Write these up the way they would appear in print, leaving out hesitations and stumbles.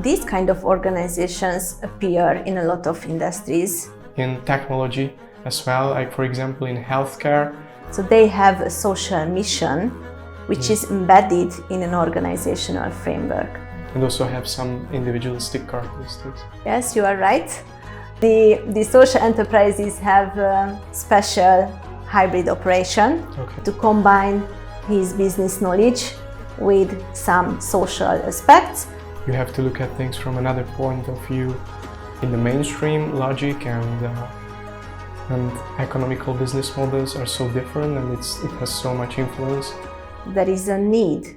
These kind of organizations appear in a lot of industries. In technology as well, like for example in healthcare. So they have a social mission which is embedded in an organizational framework. And also have some individualistic characteristics. Yes, you are right. The social enterprises have a special hybrid operation to combine his business knowledge with some social aspects. You have to look at things from another point of view. In the mainstream logic and economical business models are so different, and it has so much influence. There is a need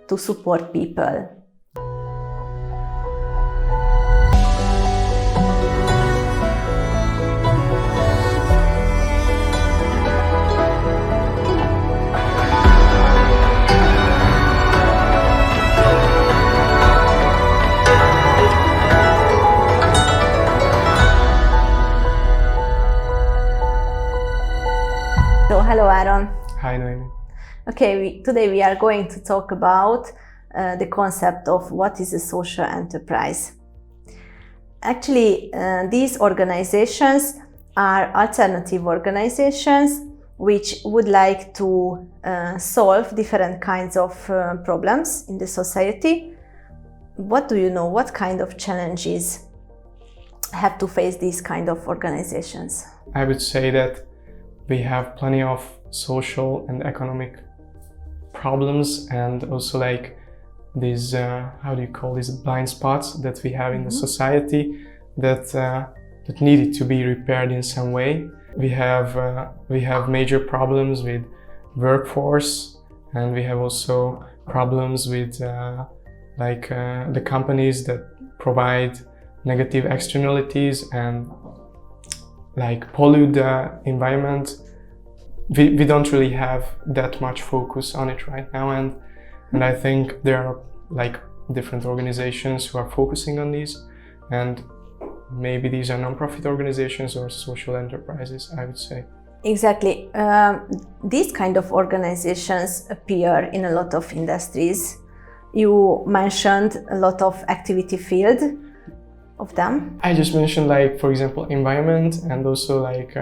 to support people. So, hello Aaron. Hi Noemi. Okay, today we are going to talk about the concept of what is a social enterprise. Actually, these organizations are alternative organizations which would like to solve different kinds of problems in the society. What do you know? What kind of challenges have to face these kind of organizations? I would say that we have plenty of social and economic problems, and also like these how do you call these blind spots that we have in the society that needed to be repaired in some way. We have major problems with workforce, and we have also problems with the companies that provide negative externalities and like pollute the environment. We don't really have that much focus on it right now, and I think there are like different organizations who are focusing on these, and maybe these are non-profit organizations or social enterprises, I would say. Exactly. These kind of organizations appear in a lot of industries. You mentioned a lot of activity field of them. I just mentioned, like, for example, environment, and also like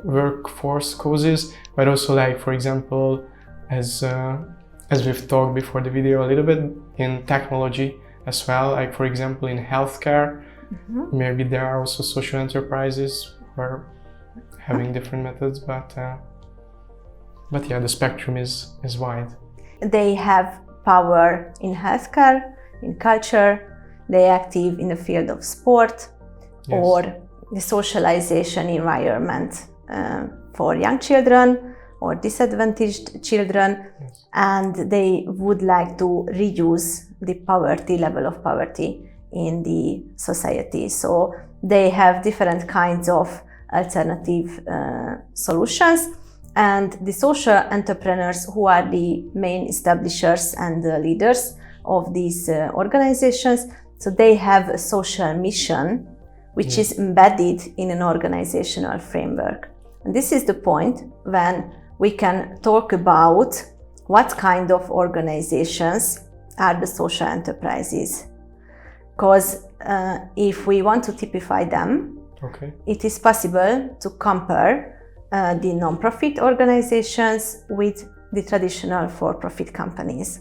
workforce causes, but also like, for example, as we've talked before the video a little bit, in technology as well, like for example in healthcare. Maybe there are also social enterprises who are having different methods, but yeah, the spectrum is wide. They have power in healthcare, in culture. They are active in the field of sport, or the socialization environment for young children or disadvantaged children, and they would like to reduce the poverty, level of poverty in the society. So they have different kinds of alternative solutions, and the social entrepreneurs, who are the main establishers and the leaders of these organizations, so they have a social mission which is embedded in an organizational framework. And this is the point when we can talk about what kind of organizations are the social enterprises. Because if we want to typify them, it is possible to compare the non-profit organizations with the traditional for-profit companies.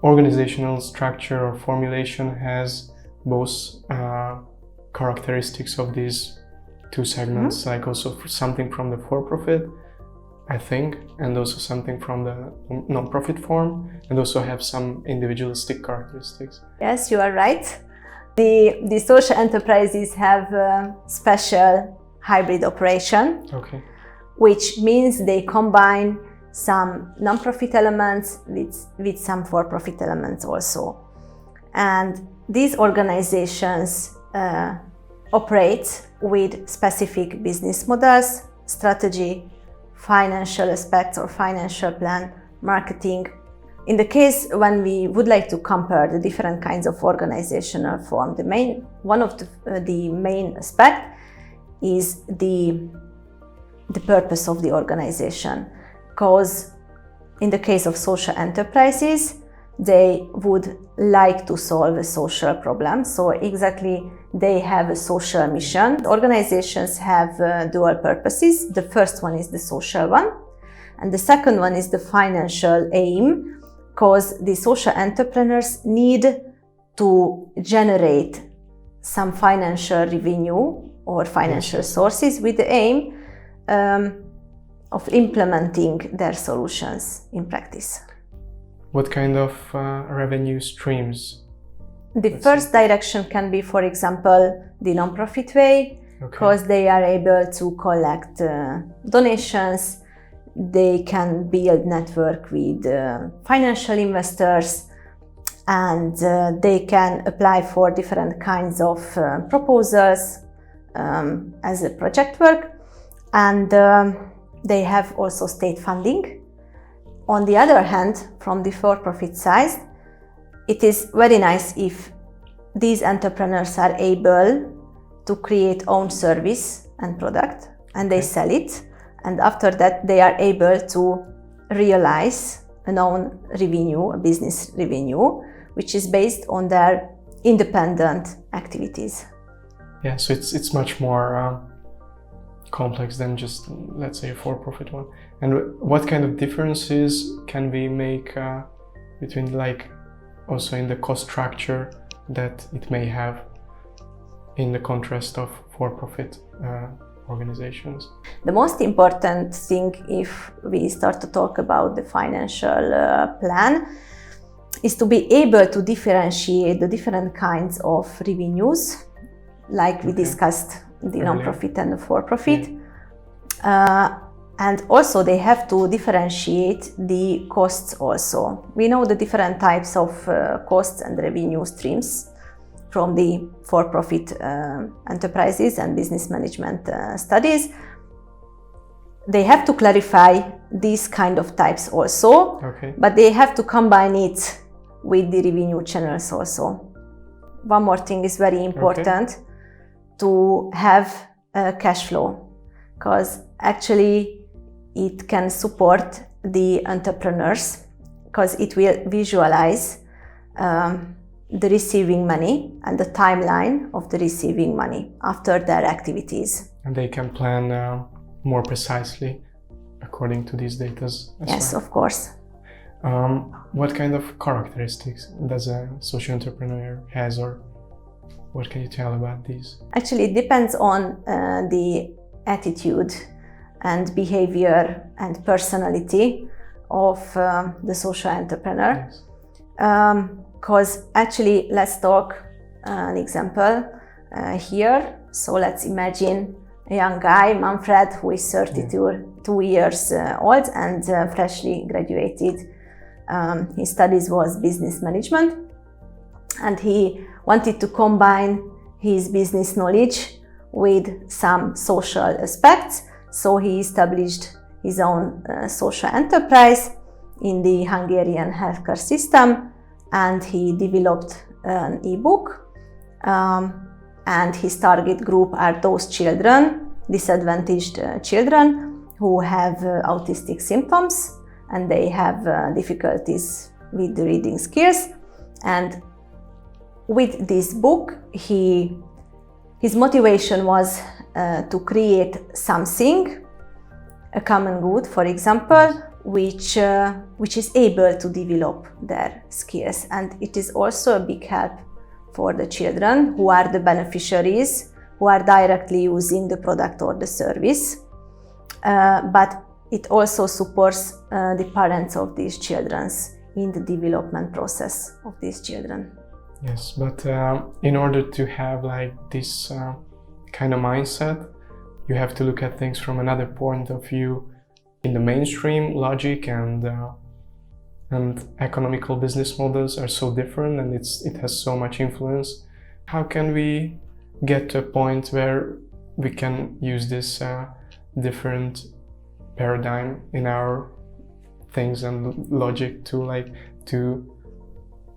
Organizational structure or formulation has both characteristics of these two segments, like also something from the for-profit, I think, and also something from the non-profit form, and also have some individualistic characteristics. Yes, you are right. The social enterprises have a special hybrid operation, which means they combine some non-profit elements with some for-profit elements also. And these organizations operate with specific business models, strategy, financial aspects or financial plan, marketing. In the case when we would like to compare the different kinds of organizational form, one of the main aspect is the purpose of the organization. Because in the case of social enterprises, they would like to solve a social problem. So exactly, they have a social mission. Organizations have dual purposes. The first one is the social one, and the second one is the financial aim, because the social entrepreneurs need to generate some financial revenue or financial sources with the aim of implementing their solutions in practice. What kind of revenue streams? The first direction can be, for example, the non-profit way, because they are able to collect donations. They can build network with financial investors, and they can apply for different kinds of proposals as a project work, and they have also state funding. On the other hand, from the for-profit side, it is very nice if these entrepreneurs are able to create own service and product, and they sell it, and after that they are able to realize an own revenue, a business revenue, which is based on their independent activities. Yeah, so it's much more complex than just, let's say, a for-profit one. And what kind of differences can we make between, like, also in the cost structure that it may have in the contrast of for-profit organizations? The most important thing, if we start to talk about the financial plan, is to be able to differentiate the different kinds of revenues, like we discussed, the non-profit and the for-profit. And also they have to differentiate the costs also. We know the different types of costs and revenue streams from the for-profit enterprises and business management studies. They have to clarify these kind of types also, but they have to combine it with the revenue channels also. One more thing is very important, to have a cash flow, because actually it can support the entrepreneurs, because it will visualize the receiving money and the timeline of the receiving money after their activities. And they can plan more precisely according to these data as yes, well. Of course. What kind of characteristics does a social entrepreneur has, or what can you tell about these? Actually, it depends on the attitude and behavior and personality of the social entrepreneur. Because actually, let's talk an example here. So let's imagine a young guy, Manfred, who is 32 years old and freshly graduated. His studies was business management, and he wanted to combine his business knowledge with some social aspects. So he established his own social enterprise in the Hungarian healthcare system, and he developed an e-book. And his target group are those children, disadvantaged children, who have autistic symptoms, and they have difficulties with the reading skills. And with this book, his motivation was to create something, a common good, for example, which is able to develop their skills. And it is also a big help for the children who are the beneficiaries, who are directly using the product or the service. But it also supports the parents of these children in the development process of these children. Yes, but in order to have like this kind of mindset, you have to look at things from another point of view. In the mainstream logic and economical business models are so different, and it has so much influence. How can we get to a point where we can use this different paradigm in our things and logic to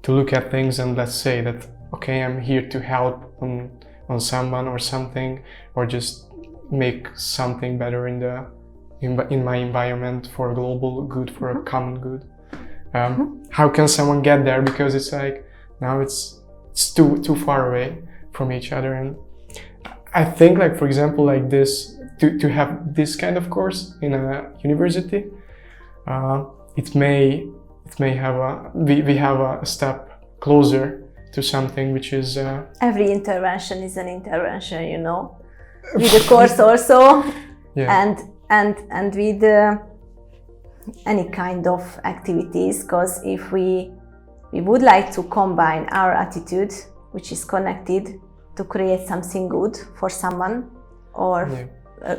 look at things and let's say that, okay, I'm here to help on someone or something, or just make something better in my environment for a global good, for a common good. how can someone get there? Because it's like now it's too far away from each other. And I think, like, for example, like this, to have this kind of course in a university, it may have we have a step closer to something which is every intervention is an intervention, you know, with the course also. Yeah. And with any kind of activities, because if we would like to combine our attitude, which is connected, to create something good for someone or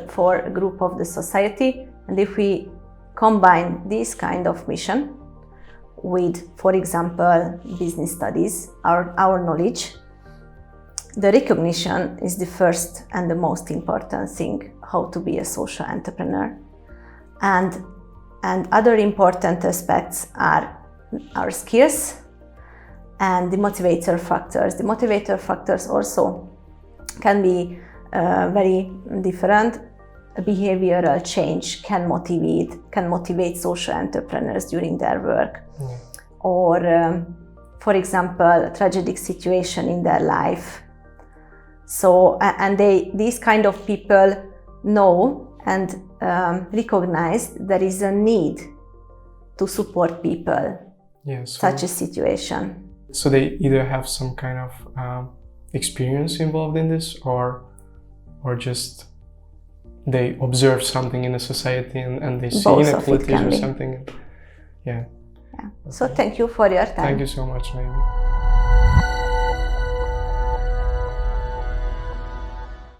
for a group of the society, and if we combine this kind of mission with, for example, business studies, our knowledge, the recognition is the first and the most important thing, how to be a social entrepreneur. And other important aspects are our skills and the motivator factors. The motivator factors also can be very different. A behavioral change can motivate social entrepreneurs during their work. Or, for example, a tragic situation in their life. So, and these kind of people know and recognize there is a need to support people such a situation. So they either have some kind of experience involved in this, or just they observe something in a society and they see inequalities or something. Yeah. So thank you for your time. Thank you so much, Naomi.